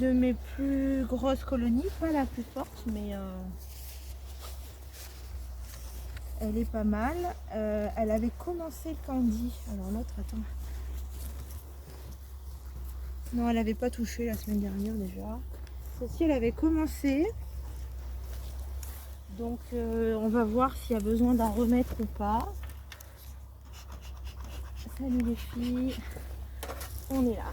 de mes plus grosses colonies, pas la plus forte, mais elle est pas mal. Elle avait commencé le candy. Alors l'autre, attends. Non, elle n'avait pas touché la semaine dernière déjà. Celle-ci, elle avait commencé. Donc on va voir s'il y a besoin d'en remettre ou pas. Salut les filles. On est là.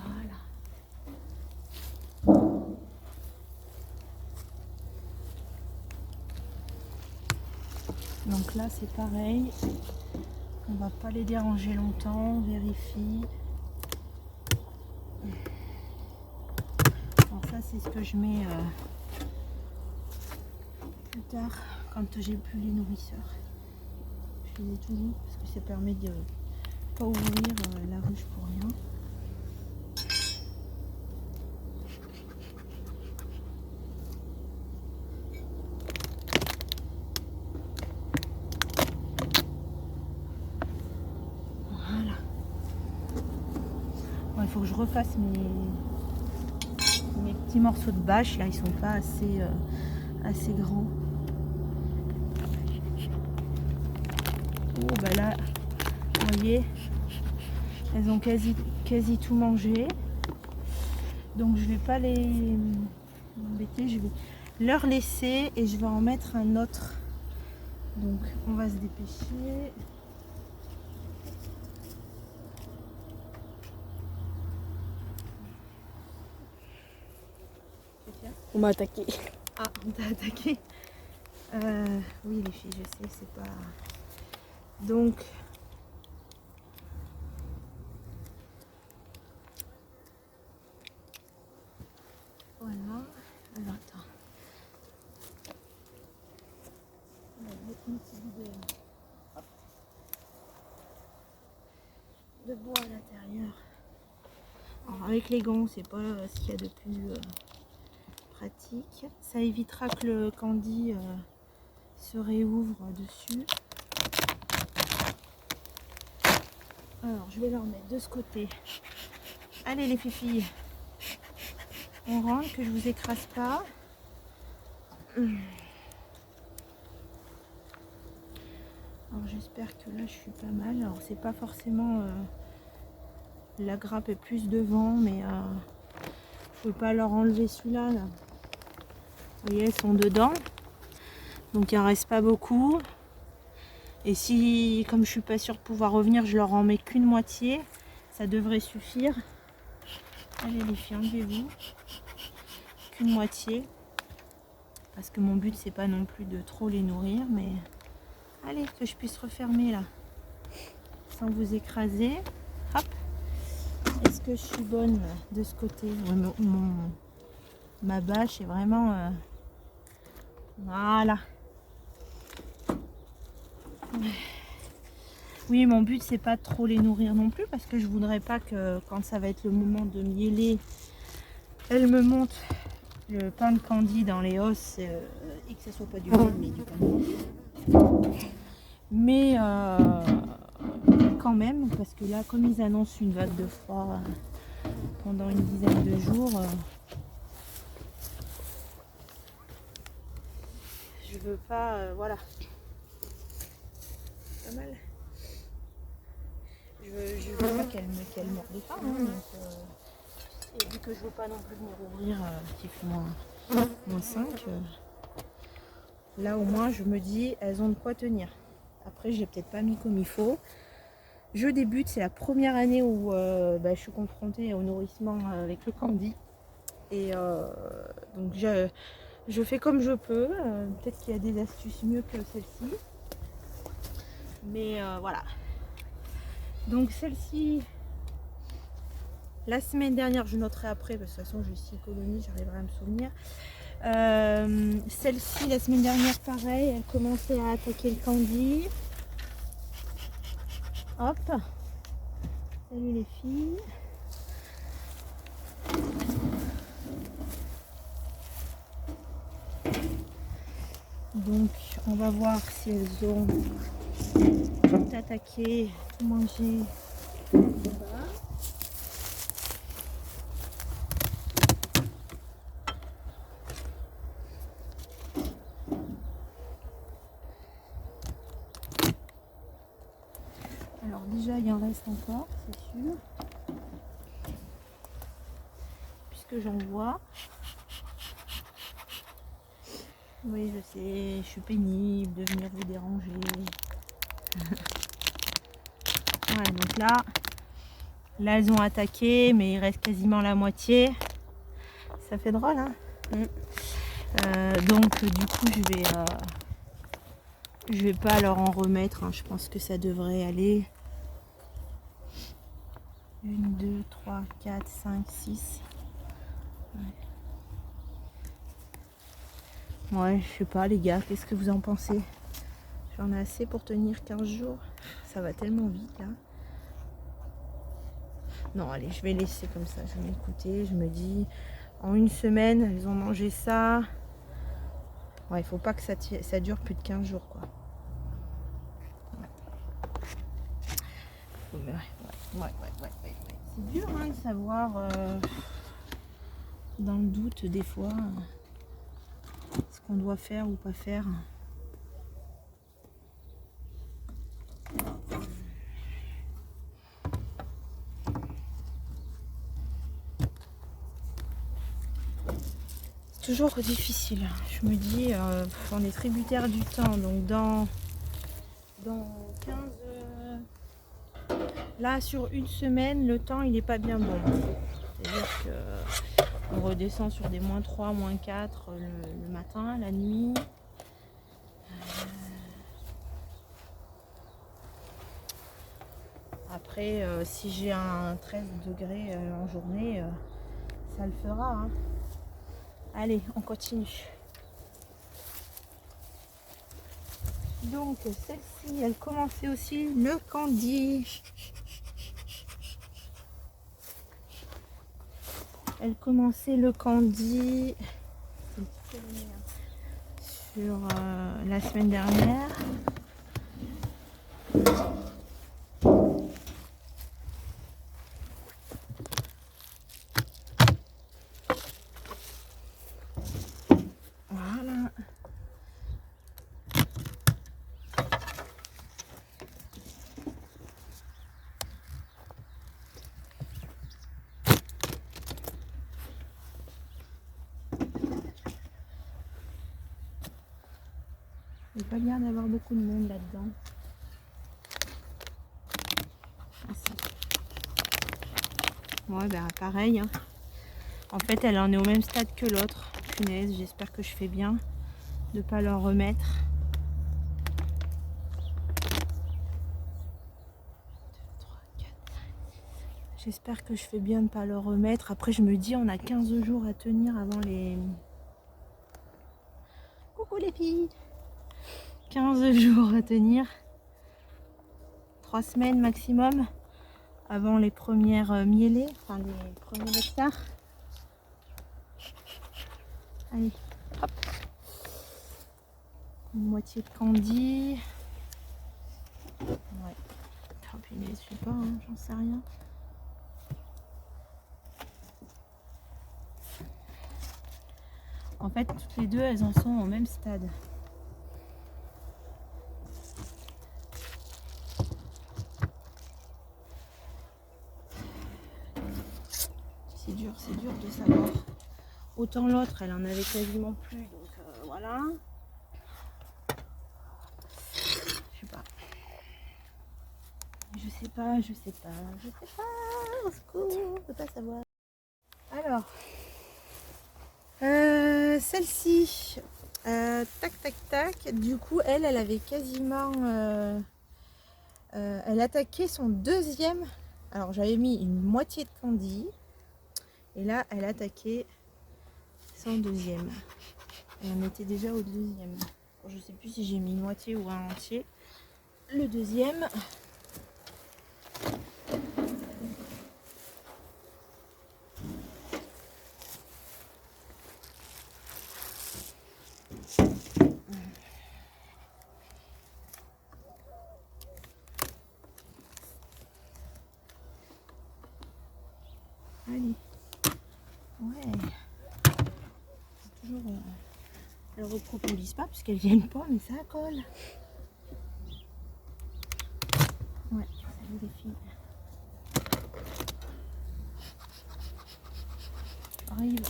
Voilà. Donc là c'est pareil. On va pas les déranger longtemps. On vérifie. Alors ça c'est ce que je mets plus tard quand j'ai plus les nourrisseurs. Je les mets toujours parce que ça permet de pas ouvrir la ruche pour rien. Voilà. Bon, il faut que je refasse mes petits morceaux de bâche là, ils sont pas assez grands. Oh bah là, vous voyez, elles ont quasi tout mangé. Donc je vais pas les embêter, je vais leur laisser et je vais en mettre un autre. Donc on va se dépêcher. On m'a attaqué. Ah, on t'a attaqué. Oui les filles, je sais, c'est pas... Donc... Voilà. Alors attends. On va mettre une petite de bois à l'intérieur. Alors avec les gants, c'est pas ce qu'il y a de plus pratique. Ça évitera que le candy se réouvre dessus. Alors je vais leur mettre de ce côté. Allez les filles, on rentre, que je vous écrase pas. Alors j'espère que là je suis pas mal. Alors c'est pas forcément la grappe est plus devant, mais je ne peux pas leur enlever celui-là. Là. Vous voyez, elles sont dedans, donc il en reste pas beaucoup. Et si, comme je suis pas sûre de pouvoir revenir, je leur en mets qu'une moitié, ça devrait suffire. Allez les filles, enlevez-vous. Qu'une moitié. Parce que mon but c'est pas non plus de trop les nourrir, mais allez, que je puisse refermer là. Sans vous écraser. Hop. Est-ce que je suis bonne de ce côté? Ma bâche est vraiment... Voilà. Oui, mon but c'est pas de trop les nourrir non plus parce que je voudrais pas que quand ça va être le moment de mieler, elle me monte le pain de candy dans les os et que ça soit pas du miel mais du pain de candy. Mais quand même, parce que là comme ils annoncent une vague de froid pendant une dizaine de jours, je veux pas, voilà. Pas mal. Je veux pas qu'elle morde pas, hein, donc, et vu que je veux pas non plus me rouvrir qu'il fait moins 5, là au moins je me dis elles ont de quoi tenir. Après j'ai peut-être pas mis comme il faut. Je débute, c'est la première année où je suis confrontée au nourrissement avec le candy. Et donc je fais comme je peux. Peut-être qu'il y a des astuces mieux que celle-ci. Mais voilà. Donc celle-ci, la semaine dernière, je noterai après, parce que de toute façon j'ai 6 colonies, j'arriverai à me souvenir. Celle-ci, la semaine dernière, pareil, elle commençait à attaquer le candy. Hop. Salut les filles. Donc on va voir si elles ont tout attaqué, tout mangé. Alors déjà il en reste encore, c'est sûr. Puisque j'en vois. Oui, je sais, je suis pénible de venir vous déranger. Ouais, donc là elles ont attaqué, mais il reste quasiment la moitié. Ça fait drôle, hein. Donc du coup je vais pas leur en remettre, hein. Je pense que ça devrait aller. 1, 2, 3, 4, 5, 6. Ouais, je sais pas les gars, qu'est-ce que vous en pensez? J'en ai assez pour tenir 15 jours. Ça va tellement vite là. Non, allez, je vais laisser comme ça. Je vais m'écouter. Je me dis, en une semaine, elles ont mangé ça. Ouais, il faut pas que ça dure plus de 15 jours, quoi. Ouais. C'est dur, hein, de savoir, dans le doute, des fois, ce qu'on doit faire ou pas faire. Toujours difficile. Je me dis, on est tributaire du temps. Donc dans 15... Là, sur une semaine, le temps, il n'est pas bien bon. C'est-à-dire qu'on redescend sur des -3, -4 le matin, la nuit. Après, si j'ai un 13 degrés en journée, ça le fera, hein. Allez, on continue. Donc, celle-ci, elle commençait aussi le candy. Elle commençait le candy sur la semaine dernière. Voilà. Il n'y a pas l'air d'avoir beaucoup de monde là-dedans. Ah, ouais, ben pareil, hein. En fait, elle en est au même stade que l'autre. Punaise, j'espère que je fais bien de ne pas leur remettre. J'espère que je fais bien de ne pas leur remettre. Après, je me dis, on a 15 jours à tenir avant les... Coucou les filles! 15 jours à tenir. 3 semaines maximum avant les premières mielées, enfin les premiers nectars. Allez, hop! Une moitié de candy. Ouais. Oh, puis je sais pas, hein, j'en sais rien. En fait, toutes les deux, elles en sont au même stade. C'est dur de savoir. Autant l'autre, elle en avait quasiment plus, donc voilà. Je sais pas. Je sais pas. Au secours, on peut pas savoir. Alors, celle-ci, tac. Du coup, elle avait quasiment... elle attaquait son deuxième. Alors, j'avais mis une moitié de candy. Et là, elle attaquait son deuxième. Et on était déjà au deuxième. Bon, je sais plus si j'ai mis une moitié ou un entier. Le deuxième. Allez. Ouais. C'est toujours... elles ne repropolisent pas parce qu'elles viennent pas, mais ça colle. Ouais, salut les filles. J'arrive.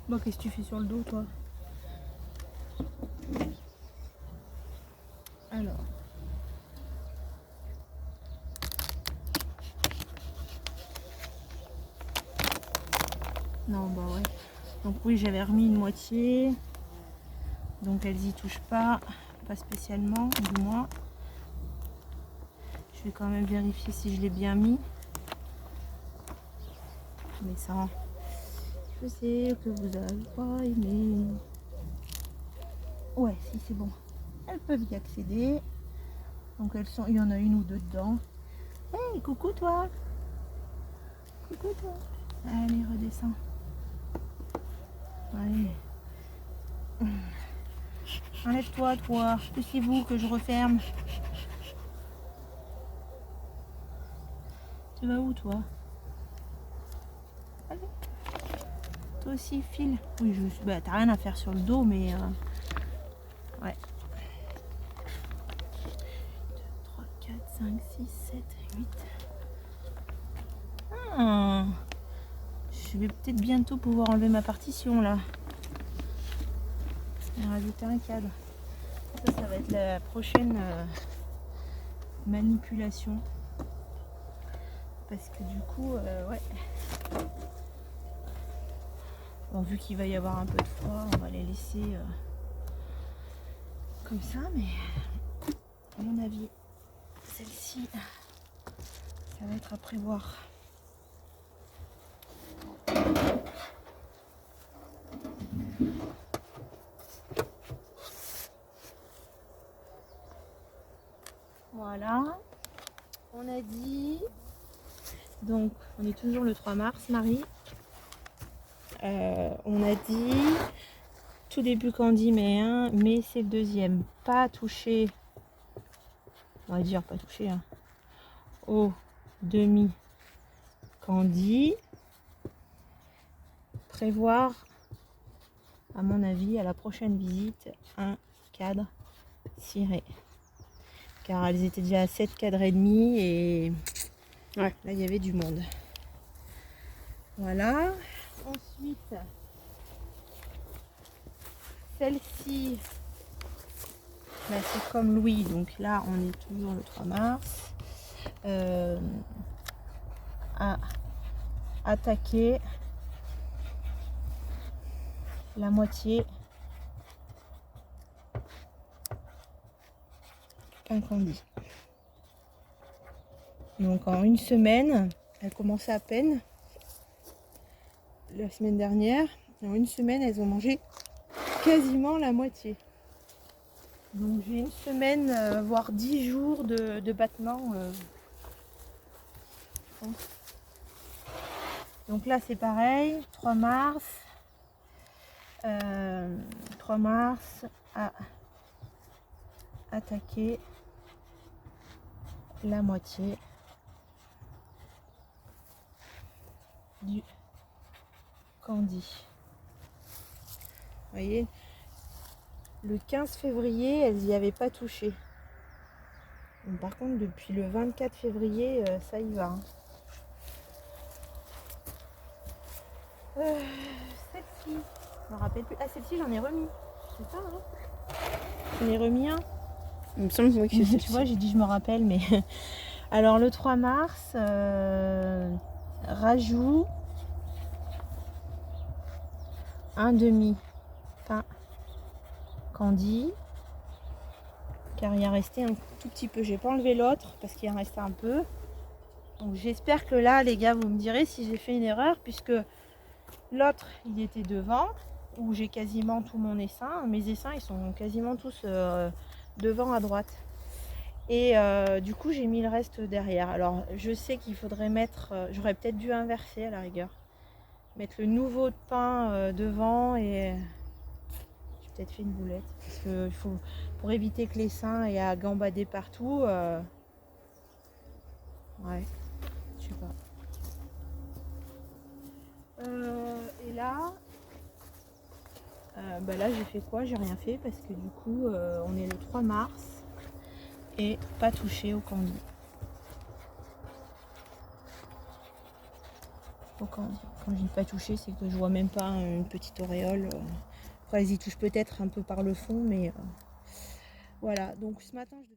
Bon, qu'est-ce que tu fais sur le dos, toi? Alors. Non, bah ouais. Donc oui, j'avais remis une moitié. Donc elles y touchent pas spécialement, du moins. Je vais quand même vérifier si je l'ai bien mis. Mais ça, je sais que vous n'avez pas aimé. Ouais, si c'est bon. Elles peuvent y accéder. Donc elles sont, il y en a une ou deux dedans. Hey, coucou toi. Coucou toi. Allez, redescends. Allez. Enlève-toi, toi. Poussez-vous que je referme. Tu vas où, toi? Allez. Toi aussi, file. Oui, bah, t'as rien à faire sur le dos, mais... ouais. 3, 4, 5, 6, 7, 8. Ah. Je vais peut-être bientôt pouvoir enlever ma partition, là. Et rajouter un cadre. Ça va être la prochaine manipulation. Parce que du coup, ouais. Bon, vu qu'il va y avoir un peu de froid, on va les laisser comme ça. Mais à mon avis, celle-ci, ça va être à prévoir. Voilà. On a dit... Donc, on est toujours le 3 mars, Marie. On a dit tout début Candy, mais c'est le deuxième. Pas touché, on va dire pas touché, hein, au demi Candy. Prévoir, à mon avis, à la prochaine visite, un cadre ciré. Car elles étaient déjà à 7 cadres et demi et ouais, là il y avait du monde. Voilà. Ensuite, celle-ci, bah, c'est comme Louis, donc là on est toujours le 3 mars. À attaquer la moitié qu'un Candy. Donc en une semaine, elle commençait à peine la semaine dernière. En une semaine, elles ont mangé quasiment la moitié. Donc j'ai une semaine, voire 10 jours de battement. Donc là c'est pareil, 3 mars. 3 mars à attaquer la moitié du Candy. Vous voyez, le 15 février, elles n'y avaient pas touché. Donc, par contre, depuis le 24 février, ça y va. Hein. Celle-ci, je me rappelle plus. Ah, celle-ci, j'en ai remis. C'est ça, hein? J'en ai remis un. Il me semble que c'est tu vois, j'ai dit je me rappelle, mais... Alors, le 3 mars, rajout un demi pain Candy. Car il y a resté un tout petit peu. J'ai pas enlevé l'autre parce qu'il en restait un peu. Donc j'espère que là, les gars, vous me direz si j'ai fait une erreur, puisque l'autre, il était devant, où j'ai quasiment tout mon essaim. Mes essaims, ils sont quasiment tous devant à droite. Et du coup, j'ai mis le reste derrière. Alors, je sais qu'il faudrait mettre... j'aurais peut-être dû inverser à la rigueur. Mettre le nouveau pain devant et... J'ai peut-être fait une boulette. Parce que il faut... Pour éviter que l'essaim ait à gambader partout. Ouais. bah là j'ai fait quoi? J'ai rien fait parce que du coup on est le 3 mars et pas touché au candy. Quand je dis pas touché, c'est que je vois même pas une petite auréole. Après elles y touchent peut-être un peu par le fond, mais voilà. Donc ce matin je devais...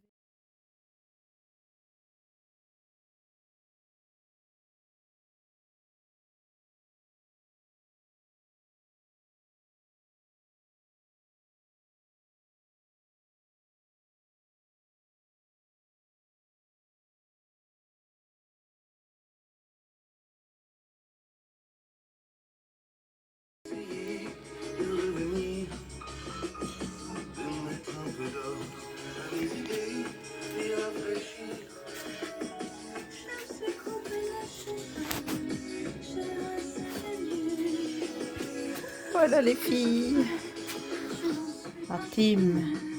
Voilà les filles. Martine.